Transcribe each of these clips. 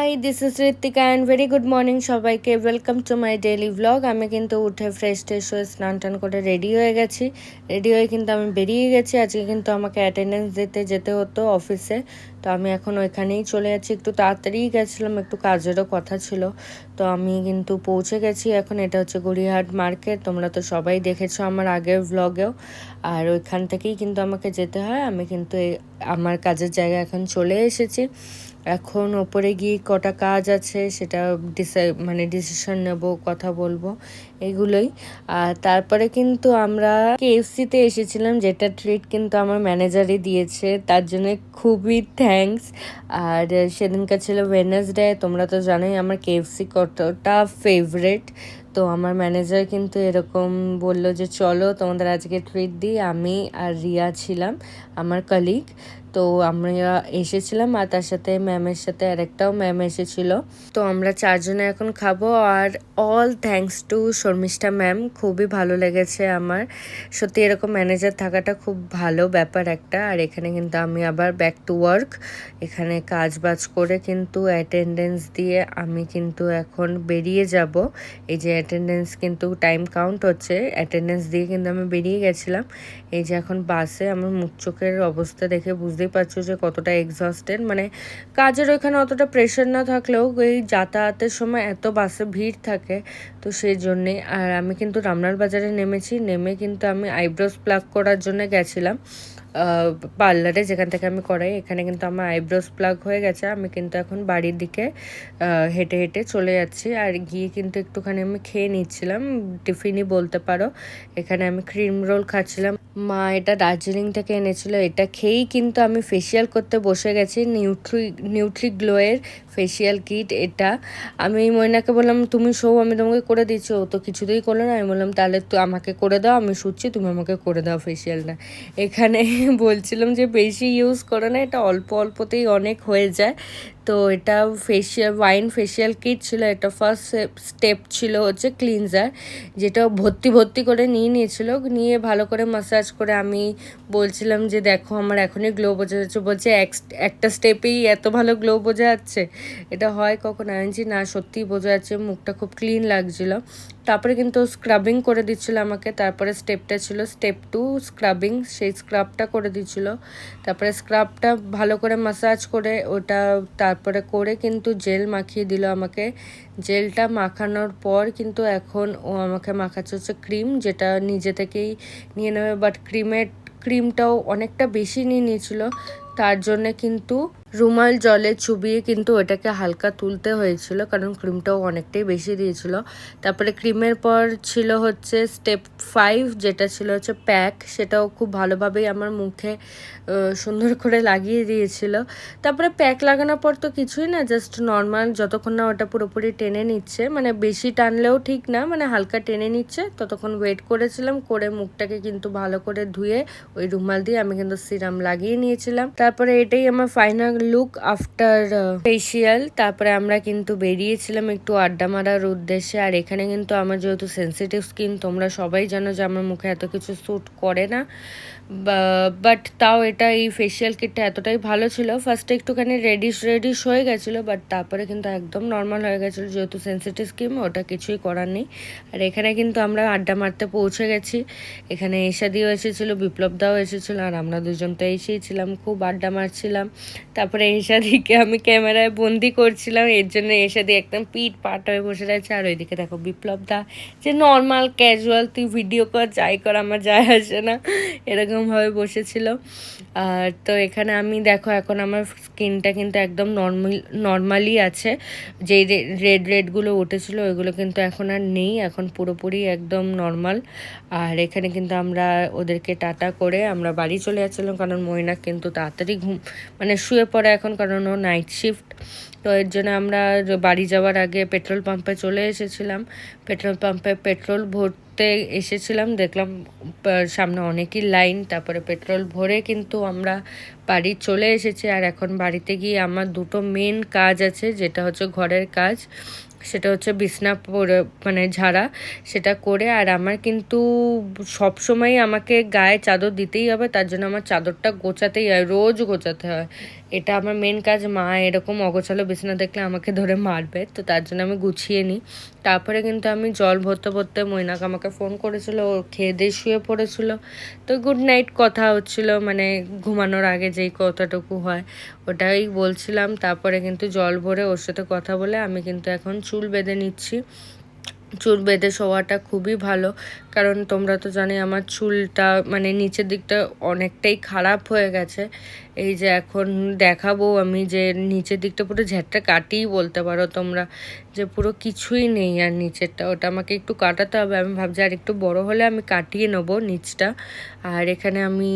High, this is Ritwika and very good morning সবাইকে। Welcome to my daily vlog. আমি কিন্তু উঠে ফ্রেশ হয়ে স্নান টান করে রেডি হয়ে গেছি। রেডি হয়ে কিন্তু আমি বেরিয়ে গেছি। আজকে কিন্তু আমাকে অ্যাটেন্ডেন্স দিতে যেতে হতো অফিসে, তো আমি এখন ওইখানেই চলে যাচ্ছি। একটু তাড়াতাড়িই গেছিলাম, একটু কাজেরও কথা ছিল, তো আমি কিন্তু পৌঁছে গেছি। এখন এটা হচ্ছে গড়িয়াহাট মার্কেট, তোমরা তো সবাই দেখেছো আমার আগের ভ্লগেও। আর ওইখান থেকেই কিন্তু আমাকে যেতে হয়। আমি কিন্তু আমার কাজের জায়গায় এখন চলে এসেছি। এখন ওপরে গিয়ে কটা কাজ আছে সেটা ডিসিশন নেব, কথা বলবো, এগুলোই। আর তারপরে কিন্তু আমরা কেএফসিতে এসেছিলাম, যেটা ট্রিট কিন্তু আমার ম্যানেজারই দিয়েছে, তার জন্য খুবই থ্যাঙ্কস। আর সেদিনকার ছিল ওয়েডনেসডে, তোমরা তো জানোই আমার কেএফসি কতটা ফেভারেট। তো আমার ম্যানেজার কিন্তু এরকম বলল যে চলো তোমাদের আজকে ট্রিট দিই। আমি আর রিয়া ছিলাম, আমার কলিগ। তো আমরা এসেছিলাম, আর তার সাথে ম্যামের সাথে আরেকটাও ম্যাম এসেছিল। তো আমরা চারজনে এখন খাবো। আর all thanks to Sharmistha ma'am, খুবই ভালো লেগেছে আমার। সত্যি এরকম ম্যানেজার থাকাটা খুব ভালো ব্যাপার একটা। আর এখানে কিন্তু আমি আবার ব্যাক টু ওয়ার্ক, এখানে কাজ বাজ করে কিন্তু অ্যাটেন্ডেন্স দিয়ে আমি কিন্তু এখন বেরিয়ে যাব। এই যে অ্যাটেন্ডেন্স কিন্তু টাইম কাউন্ট হচ্ছে, অ্যাটেন্ডেন্স দিয়ে কিন্তু আমি বেরিয়ে গেছিলাম। এই যে এখন বাসে, আমার মুখ চোখের অবস্থা দেখে বুঝতেই পারছো যে কতটা এক্সস্টেড। মানে কাজের ওইখানে অতটা প্রেশার না থাকলেও এই যাতায়াতের সময় এত বাসে ভিড় থাকে, তো সেই জন্যে। আর আমি কিন্তু রামনার বাজারে নেমেছি, নেমে কিন্তু আমি আইব্রোস প্লাক করার জন্য গেছিলাম পার্লারে, যেখান থেকে আমি করাই। এখানে কিন্তু আমার আইব্রোস প্লাগ হয়ে গেছে। আমি কিন্তু এখন বাড়ির দিকে হেঁটে হেঁটে চলে যাচ্ছি। আর গিয়ে কিন্তু একটুখানি আমি খেয়ে নিচ্ছিলাম, টিফিনই বলতে পারো। এখানে আমি ক্রিম রোল খাচ্ছিলাম, মা এটা দার্জিলিং থেকে এনেছিল। এটা খেয়েই কিন্তু আমি ফেসিয়াল করতে বসে গেছি। নিউট্রি গ্লোয়ের ফেসিয়াল কিট এটা। আমি ময়নাকে বললাম তুমি শো, আমি তোমাকে করে দিচ্ছি। ও তো কিছুতেই করলো না। আমি বললাম তাহলে তো আমাকে করে দাও, আমি শুচ্ছি, তুমি আমাকে করে দাও ফেসিয়ালটা। এখানে বলছিলাম যে বেশি ইউজ করো না, এটা অল্প অল্পতেই অনেক হয়ে যায়। তো এটা ওয়াইন ফেসিয়াল কিট ছিল। এটা ফার্স্ট স্টেপ ছিল হচ্ছে ক্লিনজার, যেটা ভর্তি ভর্তি করে নিয়েছিল। নিয়ে ভালো করে মাসাজ করে আমি বলছিলাম যে দেখো আমার এখনই গ্লো বোঝা যাচ্ছে। বলছে একটা স্টেপেই এত ভালো গ্লো বোঝা যাচ্ছে, এটা হয় কখন? আনছি না, সত্যিই বোঝা যাচ্ছে, মুখটা খুব ক্লিন লাগছিল। তারপরে কিন্তু স্ক্রাবিং করে দিচ্ছিল আমাকে। তারপরে স্টেপটা ছিল স্টেপ 2 স্ক্রাবিং, সেই স্ক্রাবটা করে দিচ্ছিল। তারপরে স্ক্রাবটা ভালো করে মাসাজ করে ওটা তারপরে করে কিন্তু জেল মাখিয়ে দিল আমাকে। জেলটা মাখানোর পর কিন্তু এখন ও আমাকে মাখাচ্ছে হচ্ছে ক্রিম, যেটা নিজে থেকেই নিয়ে নেবে। বাট ক্রিমটাও অনেকটা বেশি নিয়ে নিয়েছিল, তার জন্যে কিন্তু রুমাল জলে চুবিয়ে কিন্তু ওটাকে হালকা তুলতে হয়েছিল, কারণ ক্রিমটাও অনেকটাই বেশি দিয়েছিল। তারপরে ক্রিমের পর ছিল হচ্ছে স্টেপ 5, যেটা ছিল হচ্ছে প্যাক। সেটাও খুব ভালোভাবেই আমার মুখে সুন্দর করে লাগিয়ে দিয়েছিল। তারপরে প্যাক লাগানোর পর তো কিছুই না, জাস্ট নর্মাল, যতক্ষণ না ওটা পুরোপুরি টেনে নিচ্ছে, মানে বেশি টানলেও ঠিক না, মানে হালকা টেনে নিচ্ছে, ততক্ষণ ওয়েট করেছিলাম। করে মুখটাকে কিন্তু ভালো করে ধুয়ে ওই রুমাল দিয়ে আমি কিন্তু সিরাম লাগিয়ে নিয়েছিলাম। তারপরে এটাই আমার ফাইনাল লুক আফটার ফেসিয়াল। তারপরে আমরা কিন্তু বেরিয়েছিলাম একটু আড্ডা মারার উদ্দেশ্যে। আর এখানে কিন্তু আমার যেহেতু সেন্সিটিভ স্কিন, তোমরা সবাই জানো যে আমার মুখে এত কিছু স্যুট করে না, বাট তাও এটা এই ফেসিয়াল কিটটা এতটাই ভালো ছিল। ফার্স্টে একটুখানি রেডিশ হয়ে গেছিলো, বাট তারপরে কিন্তু একদম নর্মাল হয়ে গেছিলো, যেহেতু সেন্সিটিভ স্কিন, ওটা কিছুই করার নেই। আর এখানে কিন্তু আমরা আড্ডা মারতে পৌঁছে গেছি। এখানে এশাদিও এসেছিলো, বিপ্লবদাও এসেছিলো, আর আমরা দুজন তো এসেই ছিলাম, খুব আড্ডা মারছিলাম। তারপরে এশাদিকে আমি ক্যামেরায় বন্দি করছিলাম, এর জন্য এশাদি একদম পিঠ পাট হয়ে বসে রয়েছে। আর ওইদিকে দেখো বিপ্লবদা, যে নর্মাল ক্যাজুয়াল, তুই ভিডিও কর যাই কর আমার যায় আসে না, এরকমভাবে বসেছিল। আর তো এখানে আমি দেখো এখন আমার স্কিনটা কিন্তু একদম নর্মালি আছে। যেই রেডগুলো উঠেছিল ওইগুলো কিন্তু এখন আর নেই, এখন পুরোপুরি একদম নর্মাল। আর এখানে কিন্তু আমরা ওদেরকে টাটা করে আমরা বাড়ি চলে যাচ্ছিলাম, কারণ ময়না কিন্তু তাড়াতাড়ি শুয়ে পড়ে এখন, কারণ ও নাইট শিফট। তো এর জন্য আমরা বাড়ি যাওয়ার আগে পেট্রোল পাম্পে চলে এসেছিলাম। পেট্রোল পাম্পে পেট্রোল ভরতে এসেছিলাম, দেখলাম সামনে অনেকই লাইন। তারপরে পেট্রোল ভরে কিন্তু আমরা বাড়ি চলে এসেছি। আর এখন বাড়িতে গিয়ে আমার দুটো মেন কাজ আছে, যেটা হচ্ছে ঘরের কাজ, সেটা হচ্ছে বিছনা ঝাড়া, সেটা করে। আর আমার কিন্তু সবসময় আমাকে গায়ে চাদর দিতেই হবে, তার জন্য আমার চাদরটা গোছাতেই হয়, রোজ গোছাতে হয়। এটা আমার মেন কাজ। মা এরকম অগোছালো বিছানা দেখলে আমাকে ধরে মারবে, তো তার জন্য আমি গুছিয়ে নিই। তারপরে কিন্তু আমি জল ভরতে ভরতে মৈনাক আমাকে ফোন করেছিল, ও খেয়ে দিয়ে শুয়ে পড়েছিল। তো গুড নাইট কথা হচ্ছিল, মানে ঘুমানোর আগে যেই কথাটুকু হয় ওটাই বলছিলাম। তারপরে কিন্তু জল ভরে ওর সাথে কথা বলে আমি কিন্তু এখন চুল বেঁধে নিচ্ছি। চুল বেঁধে শোয়াটা খুবই ভালো, কারণ তোমরা তো জানি আমার চুলটা মানে নিচের দিকটা অনেকটাই খারাপ হয়ে গেছে। এই যে এখন দেখাবো আমি যে নিচের দিকটা পুরো ঝেঁটটা কাটিই বলতে পারো তোমরা, যে পুরো কিছুই নেই আর নিচেরটা, ওটা আমাকে একটু কাটাতে হবে। আমি ভাবছি আর একটু বড় হলে আমি কাটিয়ে নেবো নিচটা। আর এখানে আমি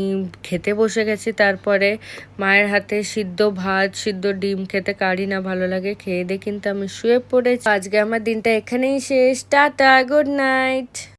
খেতে বসে গেছি। তারপরে মায়ের হাতে সিদ্ধ ভাত সিদ্ধ ডিম খেতে কারি না ভালো লাগে, খেয়ে দিয়ে কিন্তু আমি শুয়ে পড়েছি। আজকে আমার দিনটা এখানেই শেষ। Tata, good night.